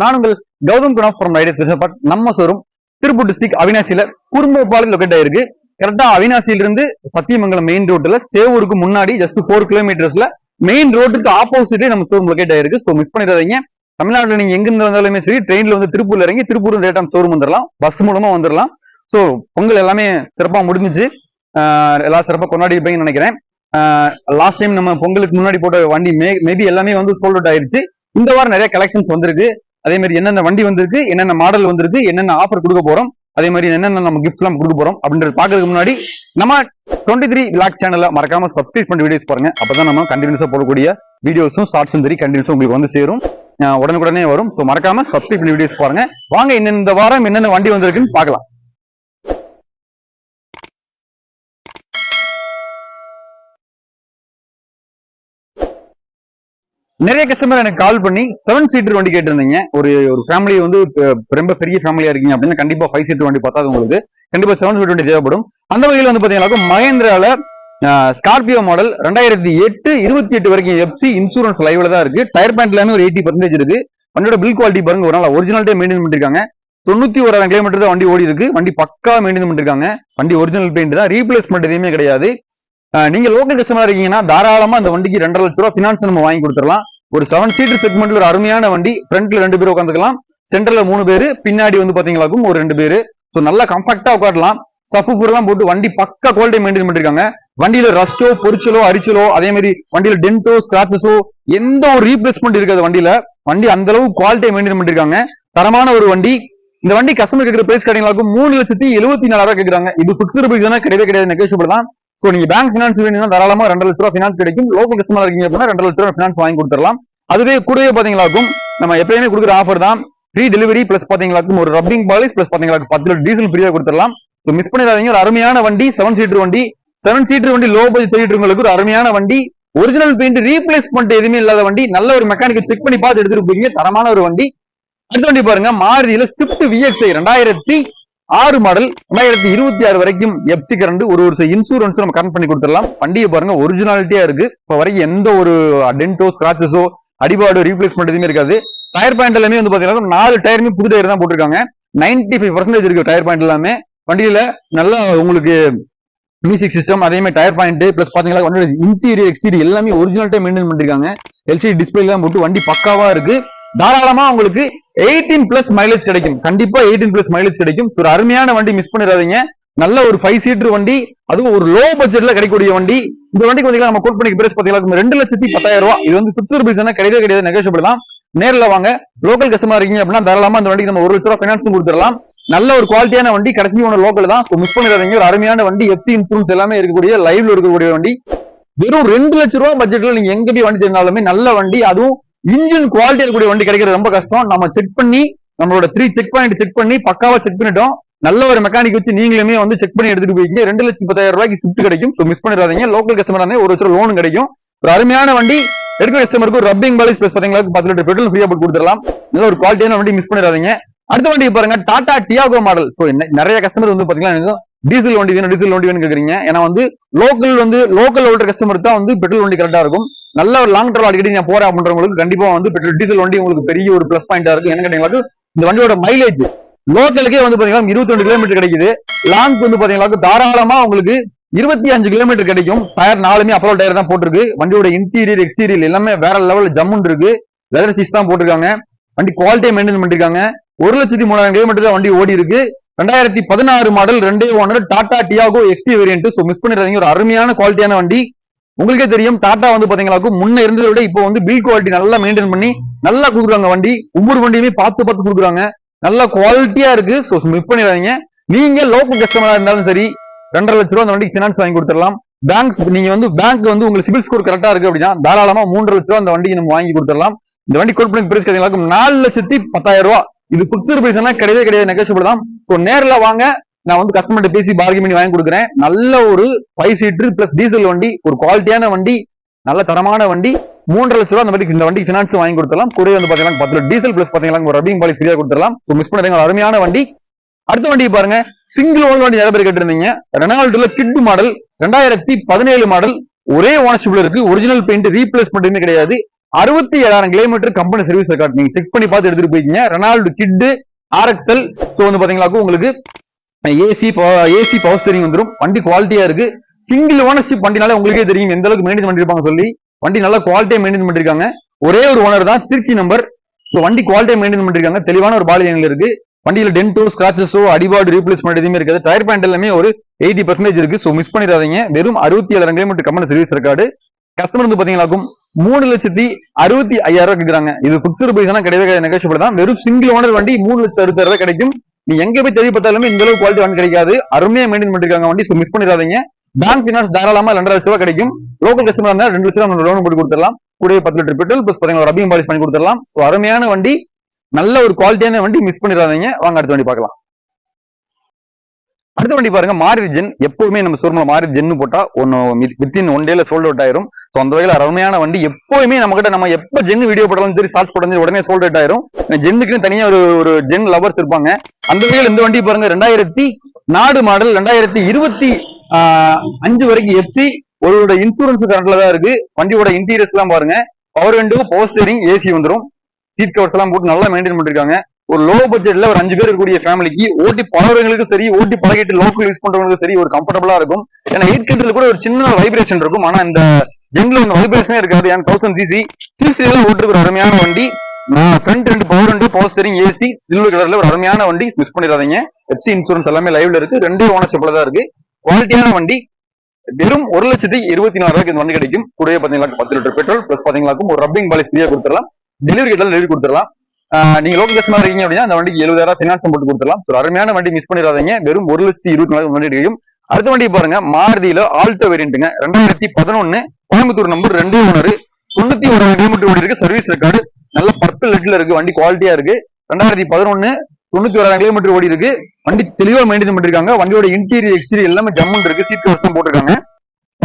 நான் உங்கள் Gautham Guna from Riders. But நம்ம ஷோரூம் திருப்பூர் டிஸ்ட்ரிக்ட் அவினாசியில குறும்பபாளையம் லொகேட் ஆயிருக்கு. கரெக்டா அவினாசியில இருந்து சத்தியமங்கலம் மெயின் ரோட்ல சேவூருக்கு முன்னாடி ஜஸ்ட் 4 கிலோமீட்டர்ஸ்ல மெயின் ரோட்டுக்கு ஆப்போசிட்டே நம்ம ஷோரூம் லொகேட் ஆயிருக்கு. ஸோ மிஸ் பண்ணிடாதீங்க. தமிழ்நாட்டில் நீங்க எங்க இருந்து வந்தாலுமே சரி, ட்ரெயின்ல வந்து திருப்பூர்ல இறங்கி திருப்பூர் டேரக்டா ஷோரூம் வந்துடலாம், பஸ் மூலமா வந்துடலாம். ஸோ பொங்கல் எல்லாமே சிறப்பாக முடிஞ்சிச்சு, எல்லாம் சிறப்பாக கொண்டாடி இருப்பீங்கன்னு நினைக்கிறேன். லாஸ்ட் டைம் நம்ம பொங்கலுக்கு முன்னாடி போட்ட வண்டி மேபி எல்லாமே வந்து சோல்ட் அவுட் ஆயிருச்சு. இந்த வாரம் நிறைய கலெக்ஷன்ஸ் வந்திருக்கு. அதே மாதிரி என்னென்ன வண்டி வந்திருக்கு, என்னென்ன மாடல் வந்திருக்கு, என்னென்ன ஆஃபர் கொடுக்க போறோம், அதே மாதிரி என்னென்ன நம்ம கிஃப்ட் எல்லாம் கொடுக்க போறோம் அப்படின்றது பாக்குறதுக்கு முன்னாடி நம்ம 23 விளாக் சேனல்ல மறக்காம சப்ஸ்கிரைப் பண்ணி வீடியோஸ் பாருங்க. அப்பதான் நம்ம கண்டினியூஸா போடக்கூடிய வீடியோஸும் ஷார்ட்ஸும் சரி கண்டினியூஸா உங்களுக்கு வந்து சேரும், உடனுக்குடனே வரும். ஸோ மறக்காம சப்ஸ்கிரைப் பண்ணி வீடியோஸ் பாருங்க. வாங்க இந்த வாரம் என்னென்ன வண்டி வந்திருக்குன்னு பார்க்கலாம். நிறைய கஸ்டமர் எனக்கு கால் பண்ணி 7 சீட்டர் வண்டி கேட்டிருந்தீங்க. ஒரு ஃபேமிலி வந்து ரொம்ப பெரிய ஃபேமிலியா இருக்கீங்க அப்படின்னா கண்டிப்பா 5 சீட்டர் வண்டி பார்த்தா உங்களுக்கு கண்டிப்பா 7 சீட்டர் வண்டி தேவைப்படும். அந்த வகையில் வந்து பாத்தீங்கன்னா மகேந்திரால ஸ்கார்பியோ மாடல் 2008 28 வரைக்கும் எஃப்சி இன்சூரன்ஸ் லைவ்ல தான் இருக்கு. டயர் பேண்ட் எல்லாமே ஒரு 80% இருக்கு. வண்டியோட பில் குவாலிட்டி பாருங்க, ஒரு நாள் ஒரிஜினாலிட்டியா மெயின்டைன் பண்ணிருக்காங்க. 91,000 கிலோமீட்டர் தான் வண்டி ஓடி இருக்கு. வண்டி பக்கா மெயின்டைன் பண்ணிருக்காங்க. வண்டி ஒரிஜினல் பெயிண்ட் தான், ரீப்ளேஸ்மெண்ட் எதுவுமே கிடையாது. நீங்க லோக்கல் கஸ்டமரா இருக்கீங்கன்னா தாராளமா அந்த வண்டிக்கு 2.5 லட்ச ரூபாய் ஃபினான்ஸ் நம்ம வாங்கி கொடுத்துடலாம். ஒரு 7 சீட்டர் செக்மெண்ட்ல ஒரு அருமையான வண்டி. ஃப்ரண்ட்ல 2 பேர் உட்காந்துக்கலாம், சென்டர்ல 3 பேரு, பின்னாடி வந்து பாத்தீங்களாக்கும் ஒரு 2 பேரு. ஸோ நல்லா கம்ஃபர்டா உட்காரலாம். சஃபூஃபர் எல்லாம் போட்டு வண்டி பக்கா குவாலிட்டி மெயின்டைன் பண்ணிருக்காங்க. வண்டியில ரஸ்டோ, பொரிச்சலோ, அரிச்சலோ, அதே மாதிரி வண்டியில டென்டோ, ஸ்கிராச்சஸோ எந்த ஒரு ரீப்ளேஸ்மெண்ட் இருக்காது வண்டியில. வண்டி அந்த அளவு குவாலிட்டியை மெயின்டைன் பண்ணிருக்காங்க. தரமான ஒரு வண்டி. இந்த வண்டி கஸ்டமர் கேட்கிற பிரைஸ் கேட்டீங்களாக்கும் 3,74,000 கேட்கறாங்க. இது பிக்ஸ்டு பிரைஸ் தானே, கிடையாது, நெகோஷியபிள் தான். சோ நீங்க பேங்க் பினான்ஸ் வேணும்னா தாராளமா 2 லட்ச ரூபாய் ஃபினான்ஸ் கிடைக்கும். லோக்கல் கஸ்டமர் இருக்கீங்க அப்படின்னா 2 லட்ச ரூபாய் ஃபினான்ஸ் வாங்கி கொடுத்துடலாம். அதுவே கூடவே பாத்தீங்களாக்கும் நம்ம எப்பயுமே கொடுக்குற ஆஃபர் தான், ஃப்ரீ டெலிவரி பிளஸ் பாத்தீங்களாக்கும் ஒரு ரப்பிங் பாலிஷ் பிளஸ் பாத்தீங்களாக்கும் 10 லிட்டர் டீசல் ஃப்ரீயா கொடுத்துடலாம். சோ மிஸ் பண்ணிடாதீங்க. ஒரு அருமையான வண்டி, 7 சீட்டர் வண்டி. 7 சீட்டர் வண்டி லோ பட்ஜெட் தேடிட்டு ஒரு அருமையான வண்டி. ஒரிஜினல் பெயிண்ட் ரீப்ளேஸ்மெண்ட் எதுவுமே இல்லாத வண்டி. நல்ல ஒரு மெக்கானிக் செக் பண்ணி பார்த்து எடுத்துட்டு போறீங்க. தரமான ஒரு வண்டி. அடுத்த வண்டி பாருங்க, மாருதியில ஸ்விஃப்ட் VXi 2006 மாடல், 2026 வரைக்கும் எஃப்சி கரண்ட், ஒரு இன்சூரன்ஸ் நம்ம கரண்ட் பண்ணி கொடுத்துடலாம். வண்டியை பாருங்க, ஒரிஜினாலிட்டியா இருக்கு. இப்ப வரைக்கும் எந்த ஒரு டென்டோ, ஸ்கிராச்சஸோ, அடிபாடு, ரீப்ளேஸ்மெண்ட் எதுவுமே இருக்காது. டயர் பாயிண்ட் எல்லாமே வந்து பாத்தீங்கன்னா 4 டயருமே புது டயர் தான் போட்டிருக்காங்க. 95% இருக்கு டயர் பாயிண்ட் எல்லாமே. வண்டியில நல்லா உங்களுக்கு மியூசிக் சிஸ்டம், அதே மாதிரி டயர் பாயிண்ட் பிளஸ் பாத்தீங்கன்னா வண்டியோட இன்டீரியர் எக்ஸ்டீரியர் எல்லாமே ஒரிஜினாலிட்டியா மெயின்டைன் பண்ணிருக்காங்க. LCD டிஸ்பிளே எல்லாம் போட்டு வண்டி பக்காவா இருக்கு. தாராளமா உங்களுக்கு 18+ மைலேஜ் கிடைக்கும். கண்டிப்பா 18+ மைலேஜ் கிடைக்கும். ஒரு அருமையான வண்டி, மிஸ் பண்ணிடாதீங்க. நல்ல ஒரு 5 சீட்டர் வண்டி, அதுவும் ஒரு லோ பட்ஜெட்ல கிடைக்கக்கூடிய வண்டி. இந்த வண்டிக்கு வந்து நம்ம கோட் பண்ணி பிரைஸ் பாத்தீங்கன்னா 2,10,000 ரூபாய். இது வந்து பிக்ஸ்டு பிரைஸ் கிடையாது, நெகோஷியபிள் தான். நேரில் வாங்க. லோக்கல் கஸ்டமர் இருக்கீங்க அப்படின்னா தாராளமா அந்த வண்டிக்கு நம்ம 1 லட்ச ரூபாய் ஃபினான்ஸ் கொடுத்துடலாம். நல்ல ஒரு குவாலிட்டியான வண்டி, கடைசி ஒன்று லோக்கல் தான். மிஸ் பண்ணிடாதீங்க. ஒரு அருமையான வண்டி, எஃப்சி இன்சூரன்ஸ் எல்லாமே இருக்கக்கூடிய லைவ்ல இருக்கக்கூடிய வண்டி. வெறும் 2 லட்ச ரூபாய் பட்ஜெட்ல நீங்க எங்க போய் வண்டி தெரிஞ்சாலுமே நல்ல வண்டி, அதுவும் இன்ஜின் குவாலிட்டி இருக்கக்கூடிய வண்டி கிடைக்கிறது ரொம்ப கஷ்டம். நம்ம செக் பண்ணி நம்மளோட 3 செக் பாயிண்ட் செக் பண்ணி பக்காவா செக் பண்ணிட்டோம். நல்ல ஒரு மெக்கானிக் வச்சு நீங்களுமே வந்து செக் பண்ணி எடுத்துட்டு போய்க்கு 2,10,000 ரூபாய்க்கு ஸ்விஃப்ட் கிடைக்கும். மிஸ் பண்ணிடாதீங்க. லோக்கல் கஸ்டமர் 1 லட்ச ரூபாய் லோன் கிடைக்கும். ஒரு அருமையான வண்டி. எடுக்கிற கஸ்டமருக்கு ஒரு ரப்பிங் பாலிஷ் பிளஸ் பாத்தீங்கன்னா 10 லிட்டர் பெட்ரோல் ஃப்ரீயா போட்டு கொடுத்துடலாம். நல்ல ஒரு குவாலிட்டியான வண்டி, மிஸ் பண்ணிடாதீங்க. அடுத்த வண்டி பாருங்க, டாடா டியாகோ மாடல். சோ நிறைய கஸ்டமர் வந்து பாத்தீங்கன்னா டீசல் வண்டி வேணும் கேக்குறீங்க. ஏன்னா வந்து லோக்கல் ஓல்டர் கஸ்டமர் தான் வந்து பெட்ரோல் வண்டி கரெக்டா இருக்கும். நல்ல ஒரு லாங் டிராவல் அடிக்கடி நான் போறேன் அப்படின்றவங்களுக்கு கண்டிப்பா வந்து பெட்ரோல் டீசல் வண்டி உங்களுக்கு பெரிய ஒரு பிளஸ் பாயிண்டா இருக்கு. என்ன கேட்டீங்கன்னா இந்த வண்டியோட மைலேஜ் லோக்கலுக்கே வந்து பாத்தீங்கன்னா 22 கிலோமீட்டர் கிடைக்குது. லாங்க் வந்து பாத்தீங்கன்னா தாராளமா உங்களுக்கு 25 கிலோமீட்டர் கிடைக்கும். டயர் 4மே அப்போலோ டயர் தான் போட்டிருக்கு. வண்டியோட இன்டீரியர் எக்ஸ்டீரியர் எல்லாமே வேற லெவல் ஜம்முன் இருக்கு. லெதர் சீட்ஸ் தான் போட்டிருக்காங்க. வண்டி குவாலிட்டியை மெயின்டைன் பண்ணிருக்காங்க. 1,03,000 கிலோமீட்டர் தான் வண்டி ஓடி இருக்கு. 2016 model 2 owner Tata Tiago XT variant. So miss பண்ணிடாதீங்க. ஒரு அருமையான குவாலிட்டியான வண்டி. உங்களுக்கே தெரியும் டாடா வந்து பாத்தீங்கன்னா முன்ன இருந்ததை விட இப்போ வந்து பில் குவாலிட்டி நல்லா மெயின்டைன் பண்ணி நல்லா கொடுக்குறாங்க. வண்டி ஒவ்வொரு வண்டியுமே பார்த்து கொடுக்குறாங்க. நல்ல குவாலிட்டியா இருக்கு. சோ மிஸ் பண்ணிடாதீங்க. நீங்க லோக்கல் கஸ்டமரா இருந்தாலும் சரி 2.5 லட்ச ரூபாய் அந்த வண்டிக்கு ஃபினான்ஸ் வாங்கி கொடுத்துடலாம். நீங்க வந்து பேங்க் வந்து உங்களுக்கு சிபில் ஸ்கோர் கரெக்டா இருக்கு அப்படின்னா தாராளமா 3.5 லட்ச ரூபாய் அந்த வண்டிக்கு நம்ம வாங்கி கொடுத்துடலாம். இந்த வண்டி கோட் பண்ணி பிரைஸ் கேட்டீங்கன்னா 4,10,000 ரூபாய். இது பிக்ஸ்டு பிரைஸ் கிடையாது, நெகோஷியபிள் தான். சோ நேர்ல வாங்க. நான் வந்து கஸ்டமர்கிட்ட பேசி பார்கெயின் பண்ணி வாங்கி கொடுக்குறேன். நல்ல ஒரு 5 சீட்டர் பிளஸ் டீசல் வண்டி, ஒரு குவாலிட்டியான வண்டி, நல்ல தரமான வண்டி. 3.5 லட்ச ரூபாய் இந்த வண்டிக்கு ஃபினான்ஸ் வாங்கி கொடுத்துடலாம். கூட வந்து பாத்தீங்கன்னா 10 லிட்டர் டீசல் பிளஸ் பாத்தீங்கன்னா ஒரு ரப்பிங் பாலிஷ் ஃப்ரீயா கொடுத்துடலாம். சோ மிஸ் பண்ணாதீங்க. ஒரு அருமையான வண்டி. அடுத்த வண்டி பாருங்க, சிங்கிள் ஓன் வண்டி நிறைய பேர் கேட்டிருந்தீங்க. ரெனால்டோல கிட் மாடல் 2017 மாடல், ஒரே ஓனர்ஷிப்ல இருக்கு. ஒரிஜினல் பெயிண்ட் ரீப்ளேஸ்மெண்ட் கிடையாது. 67,000 கிலோமீட்டர் கம்பெனி சர்வீஸ் ரெக்கார்ட். நீங்க செக் பண்ணி பார்த்து எடுத்துட்டு போய்க்கீங்க. Renault Kwid RXL. சோ வந்து பாத்தீங்களா உங்களுக்கு ஏசி பவர் ஸ்டீரிங் வந்துடும். வண்டி குவாலிட்டியா இருக்கு. சிங்கிள் ஓனர்ஷிப் வண்டினால உங்களுக்கே தெரியும் எந்த அளவுக்கு மெயின்டைன் பண்ணிருப்பாங்க சொல்லி. வண்டி நல்லா குவாலிட்டியா மெயின்டைன் பண்ணிருக்காங்க. ஒரே ஒரு ஓனர் தான், திருச்சி நம்பர். சோ வண்டி குவாலிட்டியா மெயின்டைன் பண்ணிருக்காங்க. தெளிவான ஒரு பாடி லைன்ல இருக்கு. வண்டியில டென்டோ ஸ்கிராச்சஸோ அடிபாடு ரீப்ளேஸ்மெண்ட் எதுவுமே இருக்காது. டயர் பேண்ட் எல்லாமே ஒரு 80% இருக்கு. சோ மிஸ் பண்ணிடாதீங்க. வெறும் 67,000 kilometre company service record. Customer வந்து பாத்தீங்களாக்கும் 3,65,000 கேக்குறாங்க. இது பிக்ஸ்டு பிரைஸ் எல்லாம் கிடையவே நெகோஷியபிள் தான். வெறும் சிங்கிள் ஓனர் வண்டி 3,66,000 கிடைக்கும். நீ எங்க போய் தேடி பார்த்தாலுமே இந்த அளவு குவாலிட்டி வண்டி கிடைக்காது. அருமையா மெயின்டைன் பண்ணிருக்காங்க வண்டி. சோ மிஸ் பண்ணிடாதீங்க. பேங்க் பினான்ஸ் தாராளமா 2 லட்சம் ரூபாய் கிடைக்கும். லோக்கல் கஸ்டமர் இருந்தா 2 லட்சம் ரூபாய் லோன் போட்டு கொடுத்துடலாம். கூட 10 லிட்டர் பெட்ரோல் பிளஸ் பாத்தீங்கன்னா ரப்பிங் பாலிஷ் பண்ணி கொடுத்துடலாம். சோ அருமையான வண்டி, நல்ல ஒரு குவாலிட்டியான வண்டி. மிஸ் பண்ணிடாதீங்க. வாங்க அடுத்த வண்டி பார்க்கலாம். அடுத்த வண்டி பாருங்க, மாருதி ஜென். எப்பவுமே நம்ம ஷோரூம்ல மாருதி ஜென் போட்டா வித்தின் 1 டேல சோல்ட் அவுட் ஆயிரும். சோ அந்த வகையில அருமையான வண்டி. எப்பவுமே நம்ம கிட்ட நம்ம எப்ப ஜென் வீடியோ போட்டாலும் சரி, ஷார்ட்ஸ் போட்டாலும் உடனே சோல்ட் அவுட் ஆயிரும். ஜென்னுக்குன்னு தனியா ஒரு ஜென் லவர்ஸ் இருப்பாங்க. அந்த வகையில் இந்த வண்டி பாருங்க, 2004 மாடல், 2025 வரைக்கும் எஃப்சி. ஒரு இன்சூரன்ஸ் கரண்ட்ல தான் இருக்கு. வண்டியோட இன்டீரியர்ஸ் எல்லாம் பாருங்க, power window, power steering, AC வந்துடும். சீட் கவர்ஸ் எல்லாம் போட்டு நல்லா மெயின்டைன் பண்ணிருக்காங்க. ஒரு லோ பட்ஜெட்ல ஒரு 5 பேர் இருக்கக்கூடிய ஃபேமிலிக்கு ஓட்டி பழகிறவங்களுக்கும் சரி, ஓட்டி பழகிட்டு லோக்கல் யூஸ் பண்றவங்களுக்கும் சரி ஒரு கம்ஃபர்டபுளா இருக்கும். ஏன்னா 8 கண்ட்ரில கூட ஒரு சின்ன வைப்ரேஷன் இருக்கும். ஆனா இந்த ஜென்ல வந்து வைப்ரேஷனே இருக்காது. ஏன்னா 1000 சிசி எல்லாம் ஓட்டுறதுக்கு ஒரு அருமையான வண்டி. Front 2 power window, power steering, AC, silver கலர்ல ஒரு அருமையான வண்டி. மிஸ் பண்ணிடாதீங்க. எஃப்சி இன்சூரன்ஸ் எல்லாமே லைவ்ல இருக்கு. 2 ஓனர்ஷிப்ல தான் இருக்கு. குவாலிட்டியான வண்டி. வெறும் 1,24,000 இந்த வண்டி கிடைக்கும். கூடவே பாத்தீங்களா 10 லிட்டர் பெட்ரோல் பிளஸ் பாத்தீங்களா ஒரு ரப்பிங் பாலிஷ் ஃப்ரீயா கொடுத்துடலாம். டெலிவரி கொடுத்துடலாம். நீங்க லோக்கல் கஸ்டமர் இருக்கீங்க அப்படின்னா அந்த வண்டிக்கு 70,000 பினான்ஸ் போட்டு கொடுத்துடலாம். அருமையான வண்டி. மிஸ் பண்ணிடாதீங்க. வெறும் 1,24,000 வண்டி கிடைக்கும். அடுத்த வண்டி பாருங்க, மாருதியில ஆல்டோ வேரியன்ட்டுங்க. 2011 கோயம்புத்தூர் நம்பர், 2 ஓனர், 91,000 கிலோமீட்டர் ஓடி இருக்கு. சர்வீஸ் ரெக்கார்டு நல்ல பர்பிள் லெட்ல இருக்கு. வண்டி குவாலிட்டியா இருக்கு. 2011 91,000 கிலோமீட்டர் ஓடி இருக்கு. வண்டி தெளிவா மெயின்டைன் பண்ணிருக்காங்க. வண்டியோட இன்டீரியர் எக்ஸ்டீரியர் எல்லாமே ஜம்முன் இருக்கு. சீட் கவர்ஸ் தான் போட்டிருக்காங்க.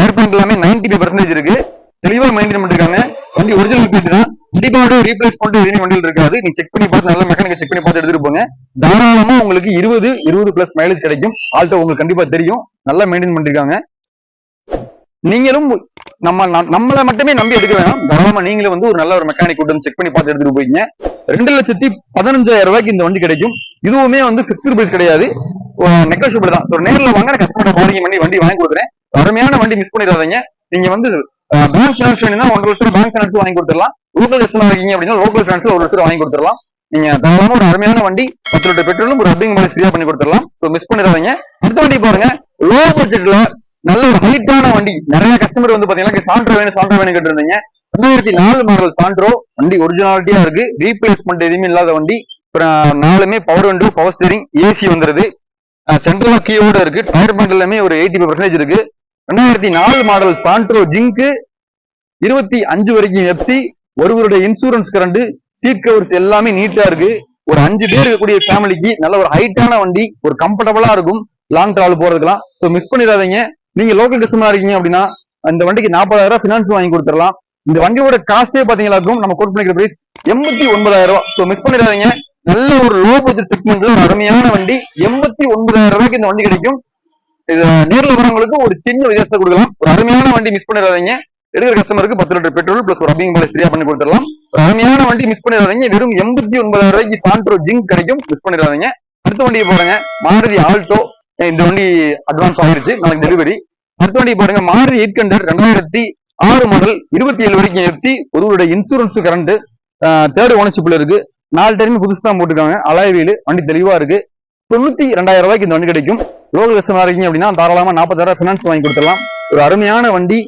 ஏர் பேண்ட் எல்லாமே 95% இருக்கு. தெளிவா மெயின்டைன் பண்ணிருக்காங்க. வண்டி ஒரிஜினல் பீட் தான். கண்டிப்பா ரீப்ளேஸ் பண்ணிட்டு எதுவும் வண்டியில் இருக்காது. நீங்க செக் பண்ணி பார்த்து நல்ல மெக்கானிக் செக் பண்ணி பார்த்து எடுத்துட்டு போங்க. தாராளமா உங்களுக்கு 20 பிளஸ் மைலேஜ் கிடைக்கும். ஆல்டோ உங்களுக்கு கண்டிப்பா தெரியும். நல்லா மெயின்டைன் பண்ணிருக்காங்க. நீங்களும் நம்மள மட்டுமே நம்பி எடுக்க வேணாம். தாராளமா நீங்களும் வந்து ஒரு நல்ல ஒரு மெக்கானிக் கூட்டம் செக் பண்ணி பார்த்து எடுத்துட்டு போய்ங்க. 2,15,000 இந்த வண்டி கிடைக்கும். இதுவுமே வந்து பிக்ஸ்டு பிரைஸ் கிடையாது, நெகோஷியபிள் தான். நேர்ல வாங்க, கஸ்டமர் பார்க்கிங் பண்ணி வண்டி வாங்கி கொடுக்குறேன். அருமையான வண்டி. மிஸ் பண்ணிடாதீங்க. நீங்க வந்து பேங்க் பினான்ஸ் வேணும்னா 1 லட்சம் பேங்க் பினான்ஸ் வாங்கி கொடுத்துடலாம். லோக்கல் கஸ்டமர் இருக்கீங்க அப்படின்னா லோக்கல் பினான்ஸ்ல 1 லட்சம் வாங்கி கொடுத்துடலாம். நீங்க தாராளமா ஒரு அருமையான வண்டி, 10 லிட்டர் பெட்ரோலும் ஒரு ரப்பிங் பாலிஷ் ஃப்ரீயா பண்ணி கொடுத்துடலாம். மிஸ் பண்ணிடாதீங்க. அடுத்த வண்டி பாருங்க, லோ பட்ஜெட்ல நல்ல ஒரு ஹைட்டான வண்டி. நிறைய கஸ்டமர் வந்து பாத்தீங்கன்னா சாண்ட்ரோ வேணும் கேட்டு இருந்தீங்க. 2004 மாடல் சாண்ட்ரோ வண்டி ஒரிஜினாலிட்டியா இருக்கு. ரீப்ளேஸ்மெண்ட் எதுவுமே இல்லாத வண்டி. 4மே power window, power steering, AC வந்துருது. சென்ட்ரல் கீயோட இருக்கு. டயர் பேண்ட் எல்லாமே ஒரு 85% இருக்கு. 2004 மாடல் சாண்ட்ரோ ஜிங்க், 25 வரைக்கும் எஃப்சி, ஒருவருடைய இன்சூரன்ஸ் கரண்ட், சீட் கவர்ஸ் எல்லாமே நீட்டா இருக்கு. ஒரு 5 பேர் இருக்கக்கூடிய ஃபேமிலிக்கு நல்ல ஒரு ஹைட்டான வண்டி, ஒரு கம்ஃபர்டபுளா இருக்கும் லாங் டிராவல் போறதுக்கெல்லாம். மிஸ் பண்ணிடாதீங்க. நீங்க லோக்கல் கஸ்டமரா இருக்கீங்க அப்படின்னா இந்த வண்டிக்கு 40,000 பினான்ஸ் வாங்கி கொடுத்துடலாம். இந்த வண்டியோட காஸ்டே பாத்தீங்களா நம்ம கோட் பண்ணிக்கிற பிரைஸ் 89,000. மிஸ் பண்ணிடாதீங்க. நல்ல ஒரு லோ பட்ஜெட் செக்மெண்ட்ல ஒரு அருமையான வண்டி. 89,000 இந்த வண்டி கிடைக்கும். இது நேரில் வரவங்களுக்கு ஒரு சின்ன வித்தியாசத்தை கொடுக்கலாம். ஒரு அருமையான வண்டி. மிஸ் பண்ணிடாதீங்க. எடுக்கிற கஸ்டமருக்கு 10 லிட்டர் பெட்ரோல் பிளஸ் ஒரு ரப்பிங் பாலிஷ் ஃப்ரீயா பண்ணி கொடுத்துடலாம். ஒரு அருமையான வண்டி. மிஸ் பண்ணிடாதீங்க. வெறும் 89,000 சாண்ட்ரோ ஜிங்க் கிடைக்கும். மிஸ் பண்ணிடாதீங்க. அடுத்த வண்டியை பாருங்க, மாருதி ஆல்டோ. இந்த வண்டி அட்வான்ஸ் ஆயிருச்சு, நாளைக்கு டெலிவரி. அடுத்த வண்டி பாருங்க, மாருதி 800 2006 மாடல், 27 வரைக்கும் எஃப்சி, ஒருவருடைய இன்சூரன்ஸ் கரண்ட், 3rd ஓனர்ஷிப்ல இருக்கு. 4 டைம் புதுசு தான் போட்டுருக்காங்க. Alloy wheel. வண்டி தெளிவா இருக்கு. 92,000 இந்த வண்டி கிடைக்கும். லோக்கல் கஸ்டமர் இருக்கீங்க அப்படின்னா தாராளமா 40,000 பினான்ஸ் வாங்கி கொடுத்துடலாம். ஒரு அருமையான வண்டி.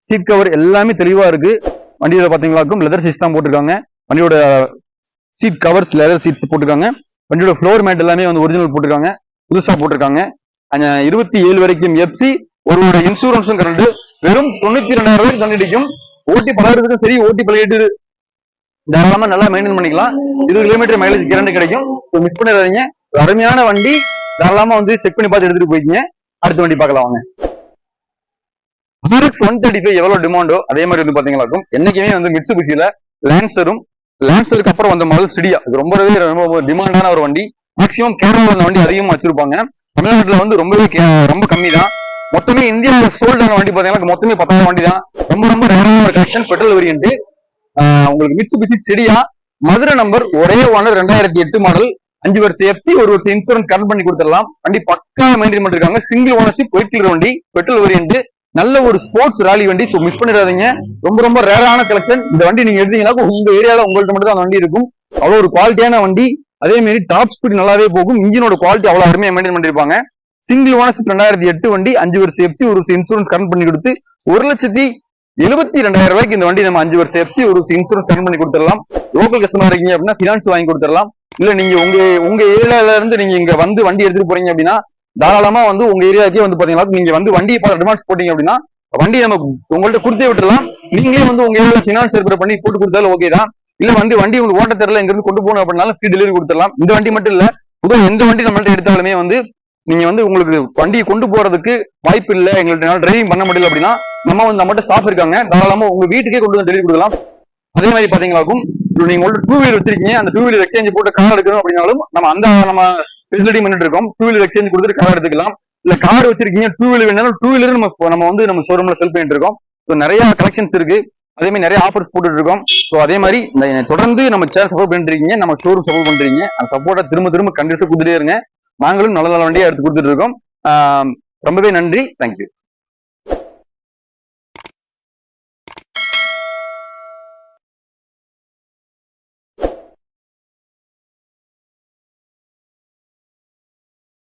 சீட் கவர் எல்லாமே தெளிவா இருக்கு. வண்டியோட பாத்தீங்களா லெதர் சீட் தான் போட்டிருக்காங்க. வண்டியோட சீட் கவர்ஸ் லெதர் சீட் போட்டிருக்காங்க. வண்டியோட ஃப்ளோர் மேட் எல்லாமே வந்து ஒரிஜினல் போட்டிருக்காங்க, புதுசா போட்டிருக்காங்க. 27 வரைக்கும் எஃப்சி, ஒருவரோட இன்சூரன்ஸும் கரண்ட். வெறும் 92,000 தண்ணி அடிக்கும். ஓட்டி பழகிறதுக்கும் சரி, ஓட்டி பழகிட்டு தாராளமா நல்லா மெயின்டைன் பண்ணிக்கலாம். 20 கிலோமீட்டர் மைலேஜ் கேரண்டி கிடைக்கும். மிஸ் பண்ணிடாதீங்க. அருமையான வண்டி. தாராளமா வந்து செக் பண்ணி பார்த்து எடுத்துட்டு போய்க்கிங்க. அடுத்த வண்டி பார்க்கலாம் வாங்க. RX 135 எவ்வளவு டிமாண்டோ அதே மாதிரி வந்து பாத்தீங்களா என்னைக்குமே வந்து மிட்சுபிஷில லான்சருக்கு அப்புறம் வந்த மாடல் சிடியா. இது ரொம்பவே ரொம்ப டிமாண்டான ஒரு வண்டி. மேக்சிமம் கேரளாவில் அந்த வண்டி அதிகமா வச்சிருப்பாங்க. தமிழ்நாட்டுல வந்து ரொம்ப கம்மி தான். மொத்தமே இந்தியாவில் சோல்டான வண்டி பாத்தீங்கன்னா மொத்தமே 10,000 வண்டி தான். ரொம்ப ரேரான ஒரு கலெக்ஷன். Petrol variant. உங்களுக்கு மிட்சுபிஷி ஸ்டெடியா மதுரை நம்பர், ஒரே ஓனர், 2008 மாடல், 5 வருஷம் எஃப்சி, 1 வருஷம் இன்சூரன்ஸ் கரண்ட் பண்ணி கொடுத்துடலாம். வண்டி பக்கா மெயின்டைன் பண்ணிருக்காங்க. சிங்கிள் ஓனர்ஷிப், ஒயிட் கலர் வண்டி, பெட்ரோல் வேரியன்ட், நல்ல ஒரு ஸ்போர்ட்ஸ் ராலி வண்டி. ஸோ மிஸ் பண்ணிடாதீங்க. ரொம்ப ரொம்ப ரேரான கலெக்ஷன். இந்த வண்டி நீங்க எடுத்தீங்கன்னா உங்க ஏரியால உங்கள்ட்ட மட்டும் தான் அந்த வண்டி இருக்கும். அவ்வளவு ஒரு குவாலிட்டியான வண்டி. அதே மாதிரி டாப் ஸ்பீட் நல்லாவே போகும். இன்ஜினோட குவாலிட்டி அவ்வளவு அருமையா மெயின்டைன் பண்ணிருப்பாங்க. சிங்கிள் ஓனர்ஷிப், 2008 வண்டி, 5 வருஷம் எஃப்சி, 1 வருஷம் இன்சூரன்ஸ் கரண்ட் பண்ணி கொடுத்து 1,72,000 ரூபாய்க்கு இந்த வண்டி நம்ம 5 வருஷம் எஃப்சி, 1 வருஷம் இன்சூரன்ஸ் கரண்ட் பண்ணி கொடுத்துடலாம். லோக்கல் கஸ்டமர் இருக்கீங்க அப்படின்னா ஃபினான்ஸ் வாங்கி கொடுத்துடலாம். இல்ல நீங்க உங்க ஏரியால இருந்து நீங்க இங்க வந்து வண்டி எடுத்துட்டு போறீங்க அப்படின்னா தாராளமா வந்து உங்க ஏரியாக்கே வந்து பாத்தீங்கன்னா நீங்க வந்து வண்டியை பார்த்து அட்வான்ஸ் போட்டீங்க அப்படின்னா வண்டி நம்ம உங்கள்ட்ட கொடுத்தே விட்டுலாம். நீங்களே வந்து உங்க ஏரியால ஃபினான்ஸ் ஏற்பாடு பண்ணி போட்டு கொடுத்தாலும் ஓகே தான். இல்ல வந்து வண்டி உங்களுக்கு ஓட்ட தெரியல, இங்க இருந்து கொண்டு போகணும் அப்படின்னாலும் ஃப்ரீ டெலிவரி கொடுத்துடலாம். இந்த வண்டி மட்டும் இல்ல, முதல் எந்த வண்டி நம்மள்ட்ட எடுத்தாலுமே வந்து நீங்க வந்து உங்களுக்கு வண்டியை கொண்டு போறதுக்கு வாய்ப்பு இல்லை, எங்கள்ட்ட டிரைவிங் பண்ண முடியல அப்படின்னா நம்மகிட்ட ஸ்டாஃப் இருக்காங்க. தாராளமா உங்க வீட்டுக்கே கொண்டு வந்து டெலிவரி கொடுக்கலாம். அதே மாதிரி பாத்தீங்களாக்கும் நீங்க உங்கள்ட்ட 2 வீலர் வச்சிருக்கீங்க, அந்த 2 வீலர் எக்ஸ்சேஞ்ச் போட்டு கார் எடுக்கணும் அப்படின்னாலும் நம்ம ஃபெசிலிட்டி பண்ணிட்டு இருக்கோம். 2 வீலர் எக்ஸ்சேஞ்ச் கொடுத்துட்டு கார் எடுத்துக்கலாம். இல்ல கார் வச்சிருக்கீங்க, 2 வீலர் வேணாலும் 2 வீலர் நம்ம ஷோரூம்ல செல் பண்ணிட்டு இருக்கோம். ஸோ நிறைய கலெக்ஷன்ஸ் இருக்கு. அதே மாதிரி நிறைய ஆஃபர்ஸ் போட்டுட்டு இருக்கோம். ஸோ அதே மாதிரி தொடர்ந்து நம்ம சேனல் சப்போர்ட் பண்ணிட்டு இருக்கீங்க, நம்ம ஷோரூம் சப்போர்ட் பண்றீங்க. அந்த சப்போர்ட்டை திரும்ப கண்டிப்பா கொடுத்துட்டே இருங்க. நாங்களும் நல்ல நல்ல வண்டியா எடுத்து கொடுத்துட்டு இருக்கோம். ரொம்பவே நன்றி. தேங்க்யூ.